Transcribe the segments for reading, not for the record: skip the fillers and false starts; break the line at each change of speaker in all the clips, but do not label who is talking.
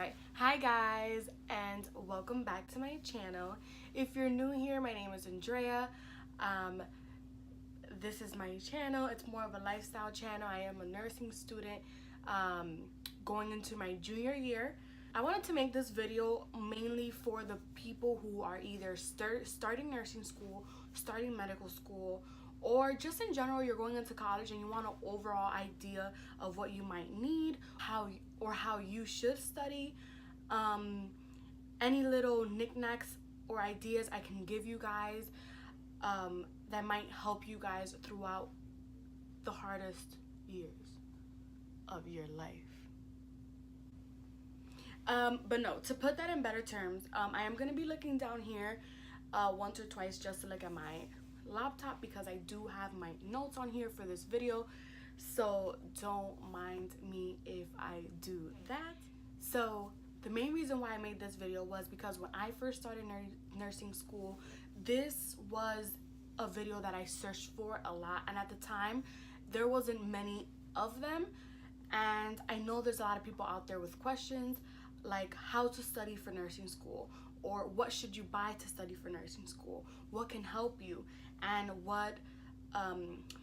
Alright, hi guys, and welcome back to my channel. If you're new here, my name is Andrea. This is my channel. It's more of a lifestyle channel. I am a nursing student going into my junior year. I wanted to make this video mainly for the people who are either starting nursing school, starting medical school, or just in general you're going into college and you want an overall idea of what you might need, how you should study. Any little knickknacks or ideas I can give you guys that might help you guys throughout the hardest years of your life. But no, to put that in better terms, I am going to be looking down here once or twice just to look at my laptop because I do have my notes on here for this video, so don't mind me if I do that. So the main reason why I made this video was because when I first started nursing school, this was a video that I searched for a lot, and at the time there wasn't many of them, and I know there's a lot of people out there with questions like how to study for nursing school, or what should you buy to study for nursing school, what can help you, and what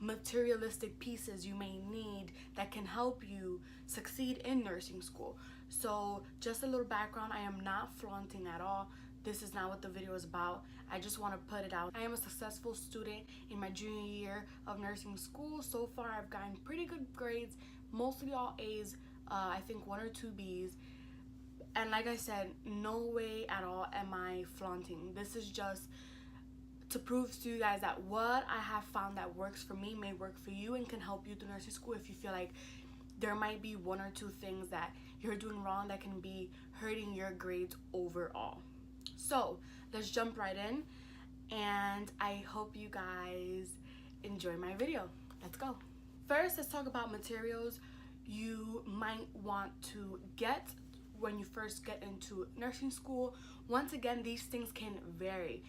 materialistic pieces you may need that can help you succeed in nursing school. So just a little background, I am not flaunting at all. This is not what the video is about. I just want to put it out. I am a successful student in my junior year of nursing school. So far I've gotten pretty good grades, mostly all A's, I think 1 or 2 B's. And like I said, no way at all am I flaunting. This is just to prove to you guys that what I have found that works for me may work for you and can help you through nursing school if you feel like there might be 1 or 2 things that you're doing wrong that can be hurting your grades overall. So let's jump right in, and I hope you guys enjoy my video. Let's go. First, let's talk about materials you might want to get when you first get into nursing school. Once again, these things can vary.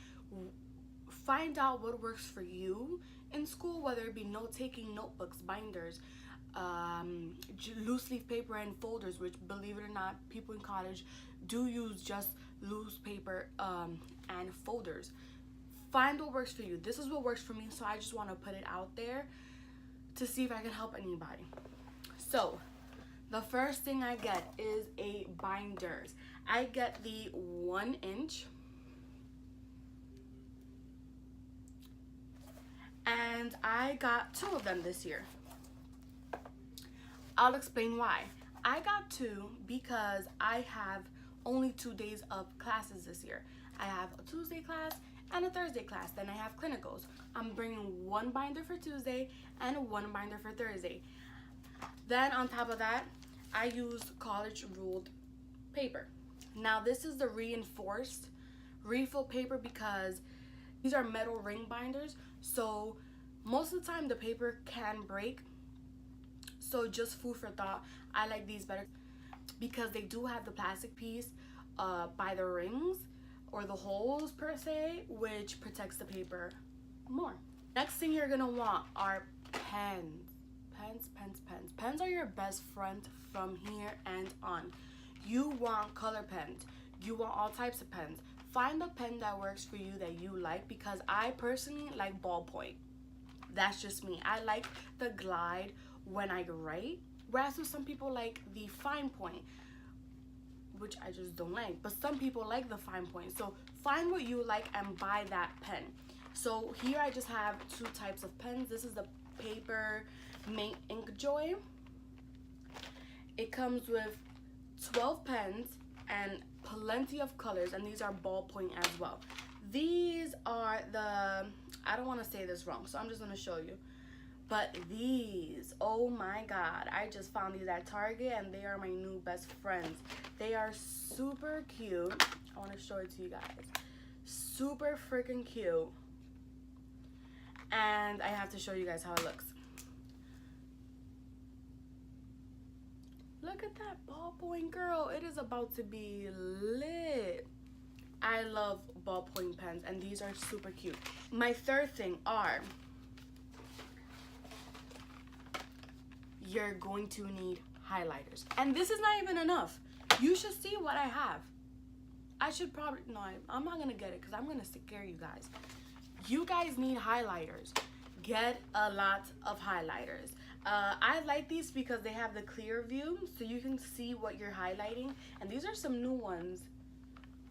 Find out what works for you in school, whether it be note-taking, notebooks, binders, loose leaf paper and folders, which, believe it or not, people in college do use just loose paper and folders. Find what works for you. This is what works for me, so I just want to put it out there to see if I can help anybody. So the first thing I get is a binders. I get the 1 inch, and I got 2 of them this year. I'll explain why. I got 2 because I have only 2 days of classes this year. I have a Tuesday class and a Thursday class. Then I have clinicals. I'm bringing 1 binder for Tuesday and 1 binder for Thursday. Then on top of that, I use college ruled paper. Now this is the reinforced refill paper because these are metal ring binders, so most of the time the paper can break. So just food for thought, I like these better because they do have the plastic piece by the rings or the holes per se, which protects the paper more. Next thing you're gonna want are pens. Pens are your best friend from here and on. You want color pens. You want all types of pens. Find a pen that works for you that you like, because I personally like ballpoint. That's just me. I like the glide when I write, whereas some people like the fine point, which I just don't like, but some people like the fine point. So find what you like and buy that pen. So here I just have 2 types of pens. This is the Paper Mate Ink Joy. It comes with 12 pens and plenty of colors, and these are ballpoint as well. These are the, I don't want to say this wrong, so I'm just going to show you. But these, oh my god, I just found these at Target and they are my new best friends. They are super cute. I want to show it to you guys. Super freaking cute. And I have to show you guys how it looks. Look at that ballpoint, girl. It is about to be lit. I love ballpoint pens, and these are super cute. My third thing are, you're going to need highlighters. And this is not even enough. You should see what I have. I should probably, no, I'm not gonna get it because I'm gonna scare you guys. You guys need highlighters. Get a lot of highlighters. I like these because they have the clear view so you can see what you're highlighting. And these are some new ones,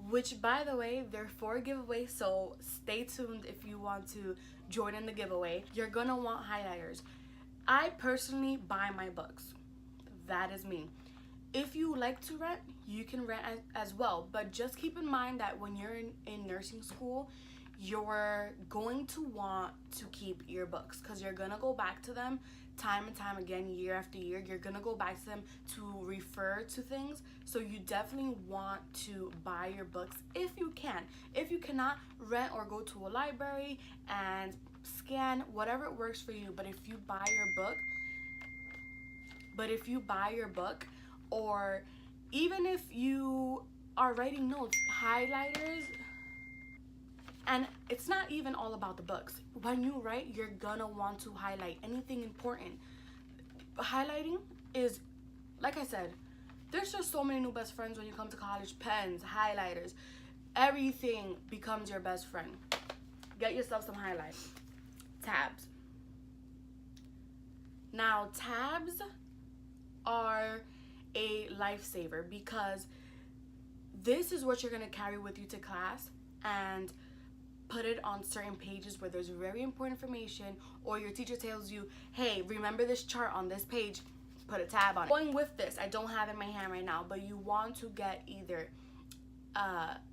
which by the way, they're for a giveaway, so stay tuned if you want to join in the giveaway. You're gonna want highlighters. I personally buy my books. That is me. If you like to rent, you can rent as well, but just keep in mind that when you're in nursing school, you're going to want to keep your books because you're gonna go back to them time and time again, year after year. You're gonna go back to them to refer to things, so you definitely want to buy your books if you can. If you cannot, rent or go to a library and scan, whatever works for you. But if you buy your book, or even if you are writing notes, highlighters. And it's not even all about the books. When you write, you're gonna want to highlight anything important. Highlighting is, like I said, there's just so many new best friends when you come to college. Pens, highlighters, everything becomes your best friend. Get yourself some highlights. Tabs. Now, tabs are a lifesaver because this is what you're gonna carry with you to class and put it on certain pages where there's very important information, or your teacher tells you, hey, remember this chart on this page, put a tab on it. Going with this, I don't have it in my hand right now, but you want to get either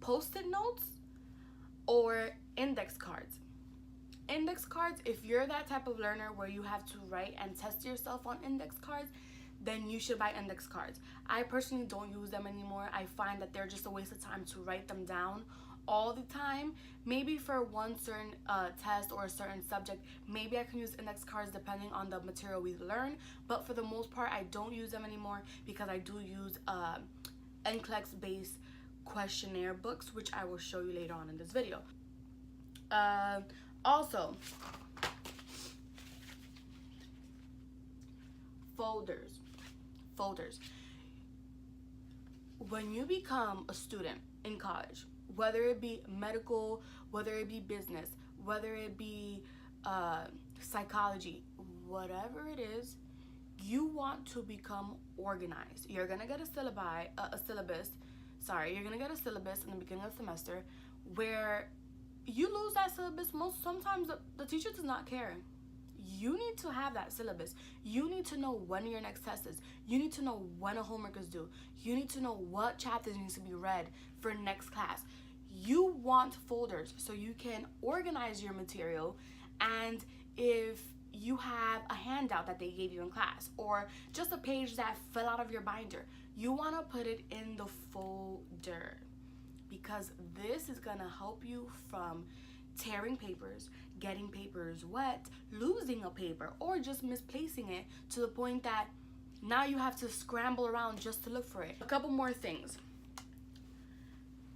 post-it notes or index cards. Index cards, if you're that type of learner where you have to write and test yourself on index cards, then you should buy index cards. I personally don't use them anymore. I find that they're just a waste of time to write them down all the time. Maybe for one certain test or a certain subject, maybe I can use index cards depending on the material we learn, but for the most part I don't use them anymore because I do use N-Clex based questionnaire books, which I will show you later on in this video. Also, folders. When you become a student in college, whether it be medical, whether it be business, whether it be psychology, whatever it is, you want to become organized. You're gonna get a syllabus in the beginning of the semester where you lose that syllabus. Sometimes the teacher does not care. You need to have that syllabus. You need to know when your next test is. You need to know when a homework is due. You need to know what chapters needs to be read for next class. You want folders so you can organize your material, and if you have a handout that they gave you in class or just a page that fell out of your binder, you want to put it in the folder because this is going to help you from tearing papers, getting papers wet, losing a paper, or just misplacing it to the point that now you have to scramble around just to look for it. A couple more things.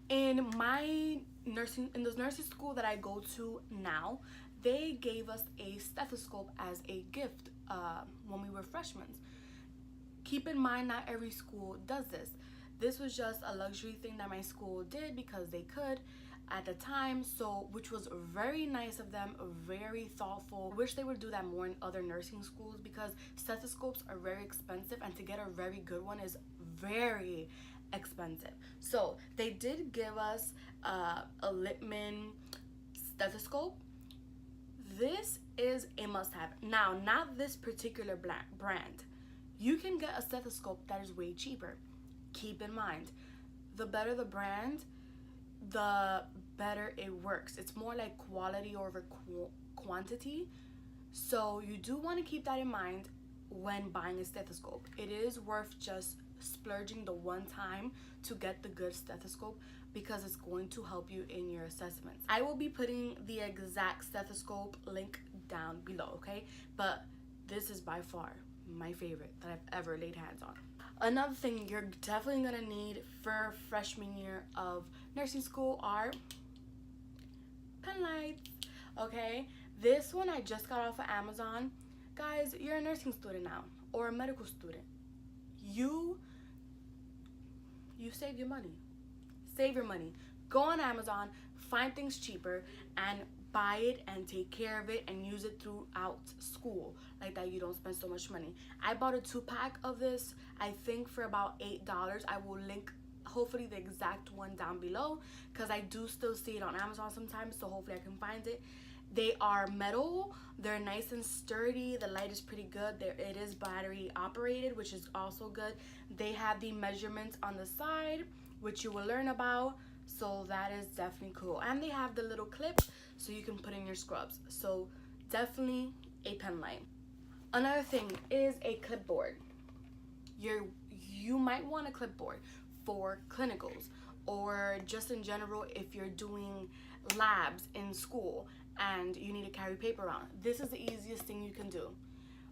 In the nursing school that I go to now, they gave us a stethoscope as a gift when we were freshmen. Keep in mind, not every school does this. This was just a luxury thing that my school did because they could at the time, so which was very nice of them, very thoughtful. I wish they would do that more in other nursing schools because stethoscopes are very expensive, and to get a very good one is very expensive. So they did give us a Lippmann stethoscope. This is a must-have. Now, not this particular brand. You can get a stethoscope that is way cheaper. Keep in mind, the better the brand, the better it works. It's more like quality over quantity. So you do want to keep that in mind when buying a stethoscope. It is worth just splurging the one time to get the good stethoscope because it's going to help you in your assessments. I will be putting the exact stethoscope link down below, okay? But this is by far my favorite that I've ever laid hands on. Another thing you're definitely gonna need for freshman year of nursing school are pen lights, okay? This one I just got off of Amazon. Guys, you're a nursing student now or a medical student. You you save your money. Save your money. Go on Amazon, find things cheaper, and buy it and take care of it and use it throughout school. Like that, you don't spend so much money. I bought a 2-pack of this, I think for about $8. I will link hopefully the exact one down below, because I do still see it on Amazon sometimes, so hopefully I can find it. They are metal, they're nice and sturdy, the light is pretty good. It is battery operated, which is also good. They have the measurements on the side, which you will learn about, so that is definitely cool. And they have the little clip so you can put in your scrubs, so definitely a pen light. Another thing is a clipboard. You might want a clipboard for clinicals, or just in general if you're doing labs in school and you need to carry paper around. This is the easiest thing you can do.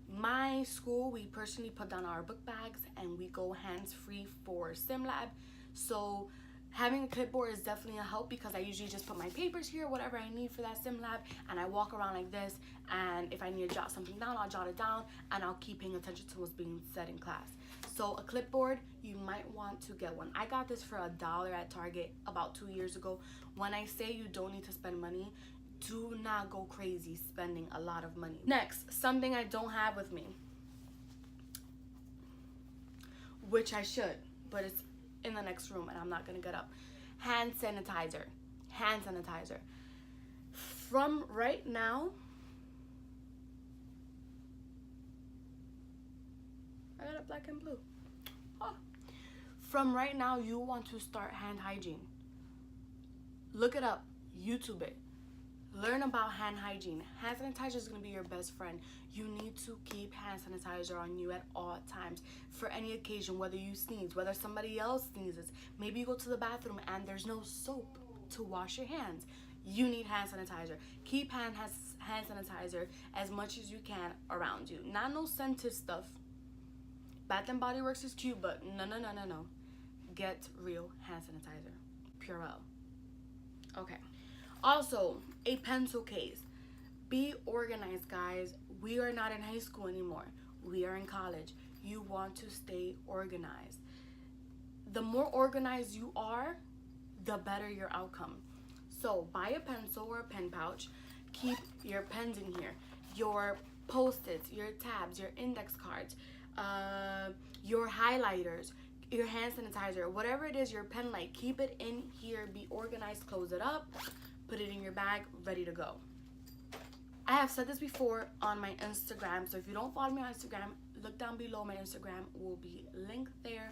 My school, we personally put down our book bags and we go hands-free for sim lab, so having a clipboard is definitely a help, because I usually just put my papers here, whatever I need for that sim lab, and I walk around like this, and if I need to jot something down, I'll jot it down, and I'll keep paying attention to what's being said in class. So a clipboard, you might want to get one. I got this for $1 at Target about 2 years ago. When I say you don't need to spend money, do not go crazy spending a lot of money. Next, something I don't have with me, which I should, but it's in the next room and I'm not gonna get up. Hand sanitizer. Hand sanitizer. From right now, I got a black and blue. Oh. From right now, you want to start hand hygiene. Look it up, YouTube it. Learn about hand hygiene. Hand sanitizer is going to be your best friend. You need to keep hand sanitizer on you at all times for any occasion, whether you sneeze, whether somebody else sneezes. Maybe you go to the bathroom and there's no soap to wash your hands. You need hand sanitizer. Keep hand sanitizer as much as you can around you. Not no scented stuff. Bath and Body Works is cute, but no. Get real hand sanitizer. Purell. Okay. Also, a pencil case. Be organized, guys. We are not in high school anymore. We are in college. You want to stay organized. The more organized you are, the better your outcome. So buy a pencil or a pen pouch. Keep your pens in here. Your Post-its, your tabs, your index cards, your highlighters, your hand sanitizer, whatever it is, your pen light. Keep it in here. Be organized. Close it up. Put it in your bag, ready to go. I have said this before on my Instagram, so if you don't follow me on Instagram, look down below. My Instagram will be linked there.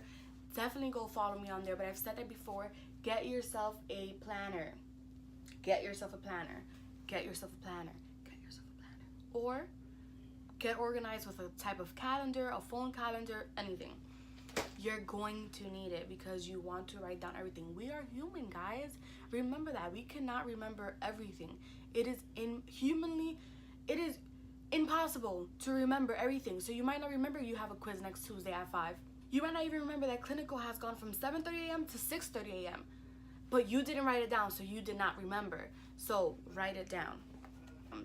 Definitely go follow me on there, but I've said that before. Get yourself a planner. Get yourself a planner. Get yourself a planner. Get yourself a planner. Or get organized with a type of calendar, a phone calendar, anything. You're going to need it because you want to write down everything. We are human, guys. Remember that. We cannot remember everything. It is impossible to remember everything. So you might not remember you have a quiz next Tuesday at 5. You might not even remember that clinical has gone from 7:30 a.m. to 6:30 a.m. But you didn't write it down, so you did not remember. So write it down.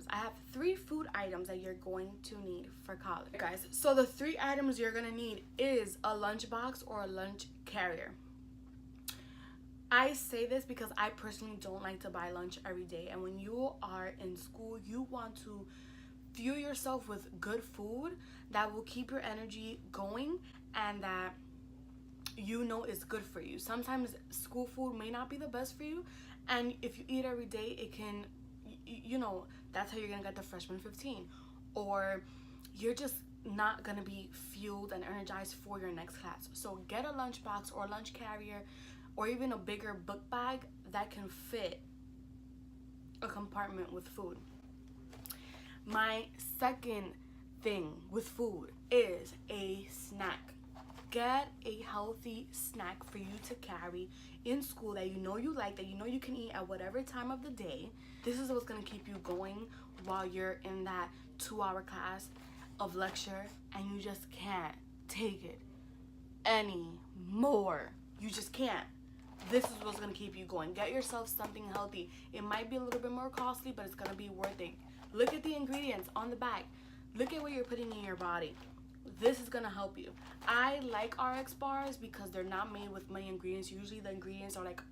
I have 3 food items that you're going to need for college. Guys, so the 3 items you're going to need is a lunchbox or a lunch carrier. I say this because I personally don't like to buy lunch every day. And when you are in school, you want to fuel yourself with good food that will keep your energy going and that you know is good for you. Sometimes school food may not be the best for you. And if you eat every day, it can, you know, that's how you're going to get the freshman 15. Or you're just not going to be fueled and energized for your next class. So get a lunchbox or lunch carrier or even a bigger book bag that can fit a compartment with food. My second thing with food is a snack. Get a healthy snack for you to carry in school that you know you like, that you know you can eat at whatever time of the day. This is what's going to keep you going while you're in that 2-hour class of lecture and you just can't take it anymore. You just can't. This is what's going to keep you going. Get yourself something healthy. It might be a little bit more costly, but it's going to be worth it. Look at the ingredients on the back. Look at what you're putting in your body. this is gonna help you. I like RX bars because they're not made with many ingredients. Usually the ingredients are like,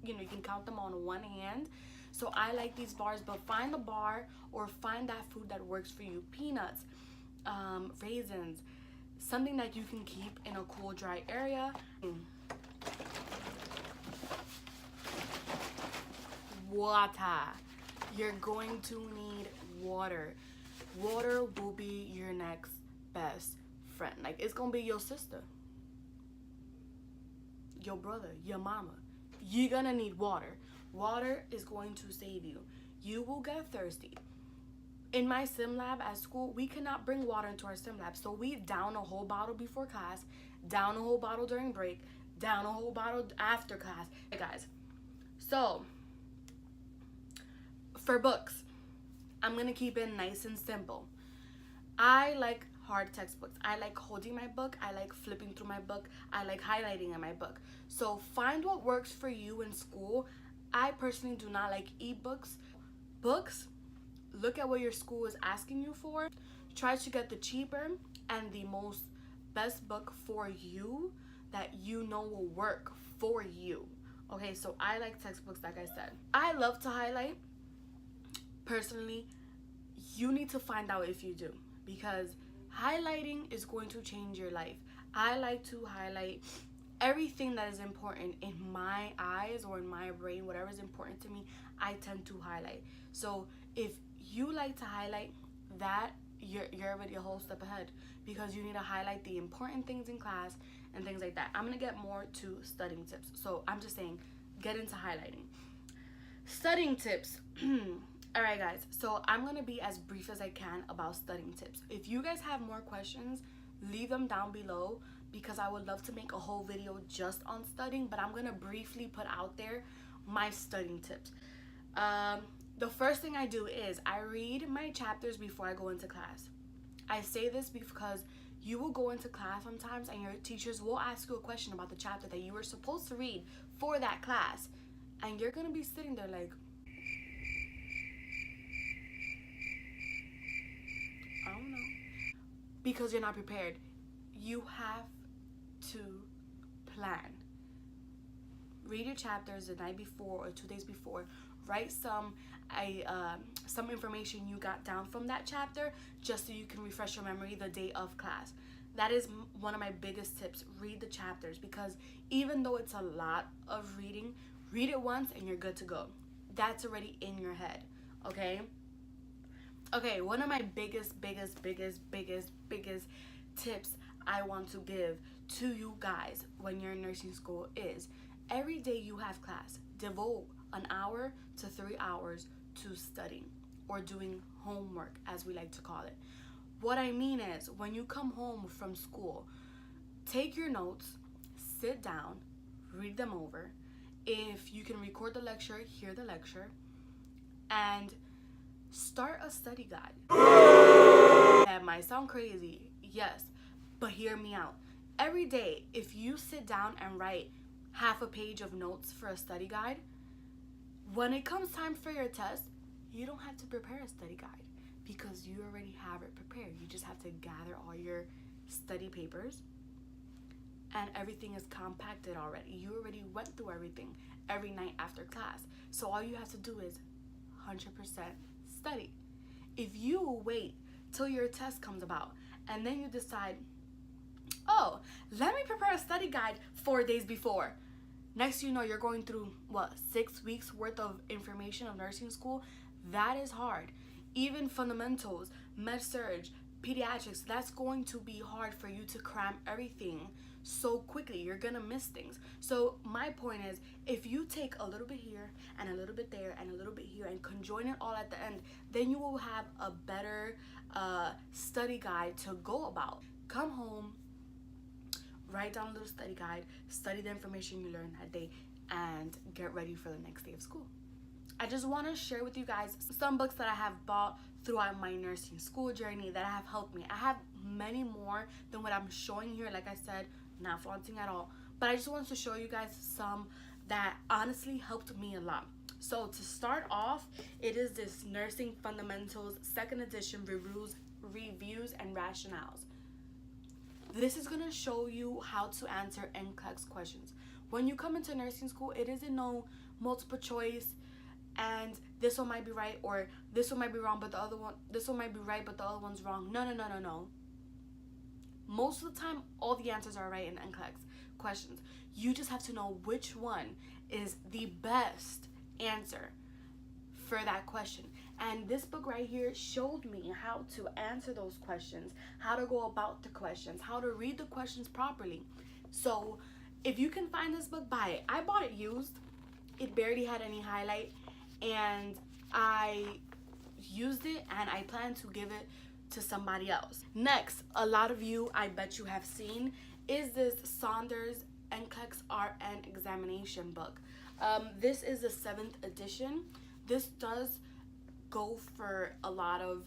you can count them on one hand. So I like these bars, but find a bar or find that food that works for you. Peanuts, raisins, something that you can keep in a cool, dry area. Water. You're going to need water. Water will be your next best friend. Like, it's gonna be your sister, your brother, your mama. You're gonna need water. Water is going to save you. You will get thirsty. In my sim lab at school, we cannot bring water into our sim lab, so we down a whole bottle before class, down a whole bottle during break, down a whole bottle after class. Hey guys, so for books, I'm gonna keep it nice and simple. I like hard textbooks. I like holding my book. I like flipping through my book. I like highlighting in my book. So find what works for you in school. I personally do not like ebooks. Books, look at what your school is asking you for. Try to get the cheaper and the most best book for you that you know will work for you. Okay, so I like textbooks, like I said. I love to highlight. Personally, you need to find out if you do, because highlighting is going to change your life. I like to highlight everything that is important in my eyes or in my brain. Whatever is important to me, I tend to highlight. So if you like to highlight that, you're already a whole step ahead, because you need to highlight the important things in class and things like that. I'm gonna get more to studying tips, so I'm just saying get into highlighting. Studying tips. All right guys, so I'm gonna be as brief as I can about studying tips. If you guys have more questions, leave them down below, because I would love to make a whole video just on studying, but I'm gonna briefly put out there my studying tips. The first thing I do is I read my chapters before I go into class. I say this because you will go into class sometimes and your teachers will ask you a question about the chapter that you were supposed to read for that class, and you're gonna be sitting there like, I don't know, because you're not prepared. You have to plan. Read your chapters the night before or 2 days before. Write some information you got down from that chapter, just so you can refresh your memory the day of class. That is one of my biggest tips. Read the chapters, because even though it's a lot of reading, read it once and you're good to go. That's already in your head, okay? Okay, one of my biggest tips I want to give to you guys when you're in nursing school is, every day you have class, devote an hour to 3 hours to studying or doing homework, as we like to call it. What I mean is, when you come home from school, take your notes, sit down, read them over. If you can record the lecture, hear the lecture, and start a study guide. That might sound crazy, yes, but hear me out. Every day, if you sit down and write half a page of notes for a study guide, when it comes time for your test, you don't have to prepare a study guide, because you already have it prepared. You just have to gather all your study papers, and everything is compacted already. You already went through everything every night after class. So all you have to do is 100% study. If you wait till your test comes about and then you decide, oh, let me prepare a study guide 4 days before, next you know you're going through, what, 6 weeks worth of information of nursing school. That is hard. Even fundamentals, med-surg, pediatrics, that's going to be hard for you to cram everything so quickly. You're gonna miss things. So my point is, if you take a little bit here and a little bit there and a little bit here and conjoin it all at the end, then you will have a better study guide to go about. Come home, write down a little study guide, study the information you learned that day, and get ready for the next day of school. I just want to share with you guys some books that I have bought throughout my nursing school journey that have helped me. I have many more than what I'm showing here. Like I said, not flaunting at all, but I just wanted to show you guys some that honestly helped me a lot. So to start off, it is this Nursing Fundamentals 2nd edition, reviews and rationales. This is going to show you how to answer N-Clex questions. When you come into nursing school, it isn't no multiple choice and this one might be right, or this one might be wrong but the other one, this one might be right but the other one's wrong. No. Most of the time, all the answers are right in N-Clex questions. You just have to know which one is the best answer for that question. And this book right here showed me how to answer those questions, how to go about the questions, how to read the questions properly. So if you can find this book, buy it. I bought it used. It barely had any highlight, and I used it, and I plan to give it to somebody else. Next, a lot of you, I bet you have seen, is this Saunders N-Clex RN examination book. This is the 7th edition. This does go for a lot of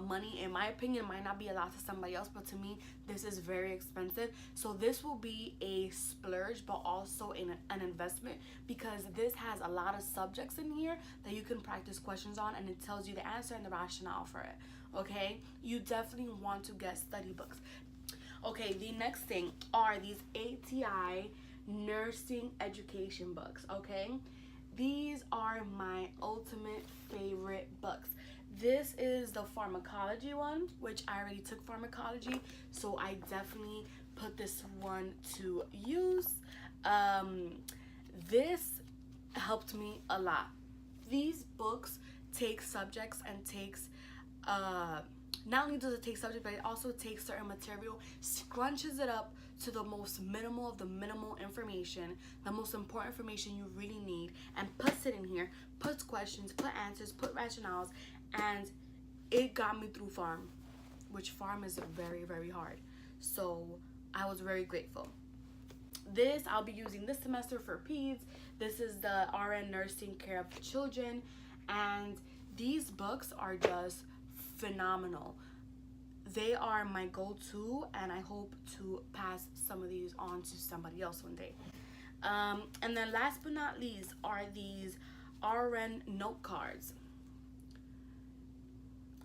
money. In my opinion, it might not be a lot to somebody else, but to me, this is very expensive. So this will be a splurge, but also an investment, because this has a lot of subjects in here that you can practice questions on, and it tells you the answer and the rationale for it. Okay, you definitely want to get study books. Okay, the next thing are these ATI nursing education books. Okay, these are my ultimate favorite books. This is the pharmacology one, which I already took pharmacology, so I definitely put this one to use. This helped me a lot. These books take subjects and takes not only does it take subject, but it also takes certain material, scrunches it up to the most minimal of the minimal information, the most important information you really need, and puts it in here, puts questions, put answers, put rationales, and it got me through pharm, which pharm is very, very hard. So I was very grateful. This I'll be using this semester for peds. This is the RN nursing care of children, and these books are just phenomenal. They are my go-to, and I hope to pass some of these on to somebody else one day. And then last but not least are these RN note cards.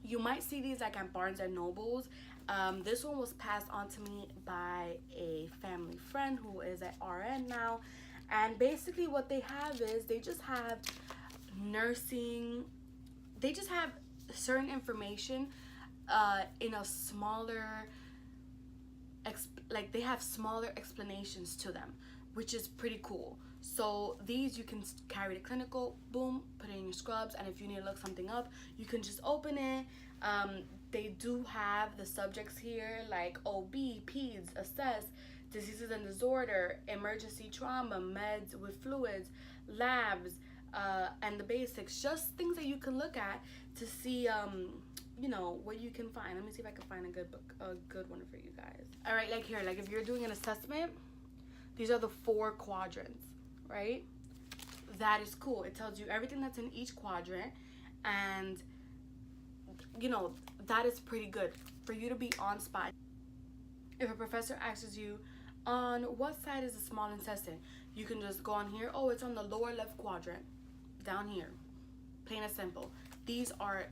You might see these like at Barnes and Nobles. This one was passed on to me by a family friend who is at RN now, and basically what they have is they just have nursing, they just have certain information in a smaller, like they have smaller explanations to them, which is pretty cool. So these you can carry to clinical, boom, put it in your scrubs, and if you need to look something up, you can just open it. They do have the subjects here like OB, peds, assess, diseases and disorder, emergency trauma, meds with fluids, labs, and the basics, just things that you can look at to see you know what you can find. Let me see if I can find a good book, a good one for you guys. All right, like here, like if you're doing an assessment, these are the 4 quadrants, right? That is cool. It tells you everything that's in each quadrant, and you know that is pretty good for you to be on spot. If a professor asks you on what side is the small intestine, you can just go on here. Oh, it's on the lower left quadrant, down here. Plain and simple. These are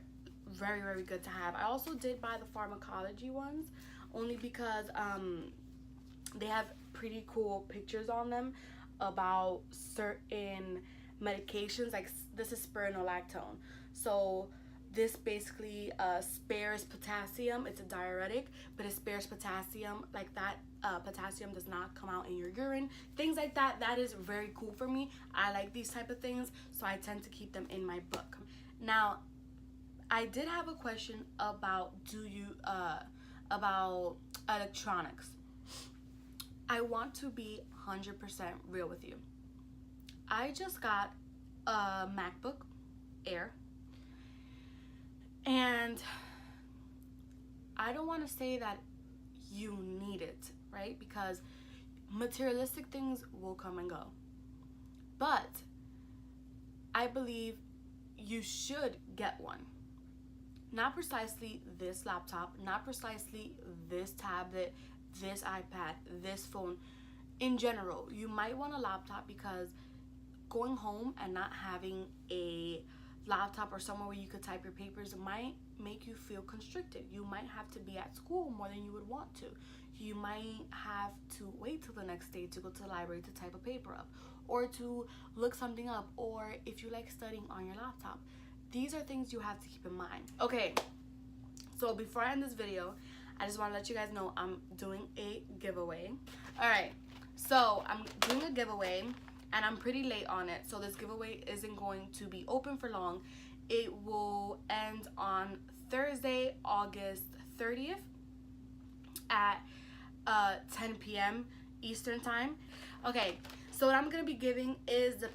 very, very good to have. I also did buy the pharmacology ones only because they have pretty cool pictures on them about certain medications. Like this is spironolactone. So this basically spares potassium. It's a diuretic, but it spares potassium. Like that potassium does not come out in your urine. Things like that. That is very cool for me. I like these type of things, so I tend to keep them in my book. Now, I did have a question about about electronics. I want to be 100% real with you. I just got a MacBook Air, and I don't want to say that you need it, right? Because materialistic things will come and go. But I believe you should get one. Not precisely this laptop, not precisely this tablet, this iPad, this phone. In general, you might want a laptop because going home and not having a laptop or somewhere where you could type your papers might make you feel constricted. You might have to be at school more than you would want to. You might have to wait till the next day to go to the library to type a paper up, or to look something up, or if you like studying on your laptop. These are things you have to keep in mind. Okay, so before I end this video, I just want to let you guys know I'm doing a giveaway. Alright, so I'm doing a giveaway and I'm pretty late on it, so this giveaway isn't going to be open for long. It will end on Thursday, August 30th at 10 p.m. Eastern time. Okay, so what I'm gonna be giving is the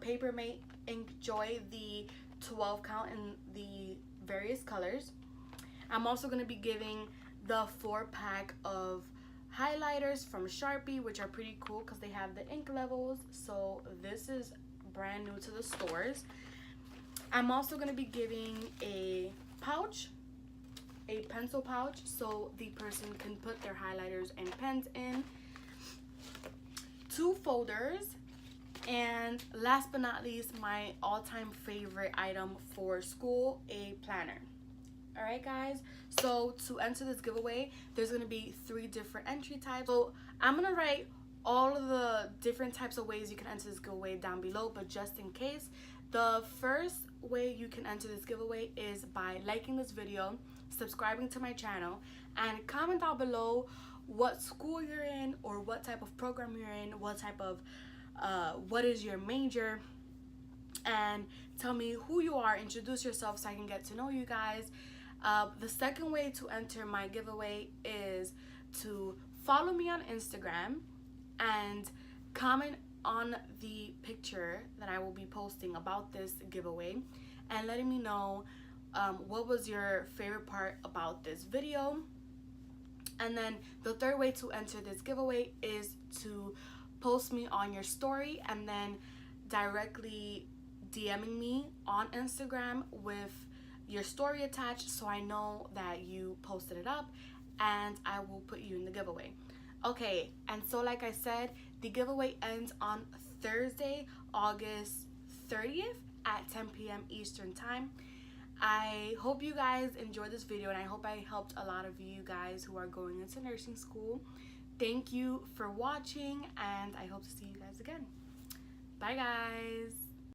Papermate Enjoy the 12 count in the various colors. I'm also gonna be giving the 4-pack of highlighters from Sharpie, which are pretty cool because they have the ink levels. So this is brand new to the stores. I'm also gonna be giving a pouch, a pencil pouch, so the person can put their highlighters and pens in, 2 folders, and last but not least, my all-time favorite item for school, a planner. All right, guys, so to enter this giveaway, there's gonna be 3 different entry types. So I'm gonna write all of the different types of ways you can enter this giveaway down below, but just in case, the first way you can enter this giveaway is by liking this video, subscribing to my channel, and comment down below what school you're in, or what type of program you're in, what type of what is your major, and tell me who you are. Introduce yourself so I can get to know you guys. The second way to enter my giveaway is to follow me on Instagram and comment on the picture that I will be posting about this giveaway and letting me know what was your favorite part about this video. And then the third way to enter this giveaway is to post me on your story and then directly DMing me on Instagram with your story attached, so I know that you posted it up and I will put you in the giveaway. Okay, and so like I said, the giveaway ends on Thursday, August 30th at 10 p.m. Eastern time. I hope you guys enjoyed this video, and I hope I helped a lot of you guys who are going into nursing school. Thank you for watching, and I hope to see you guys again. Bye, guys.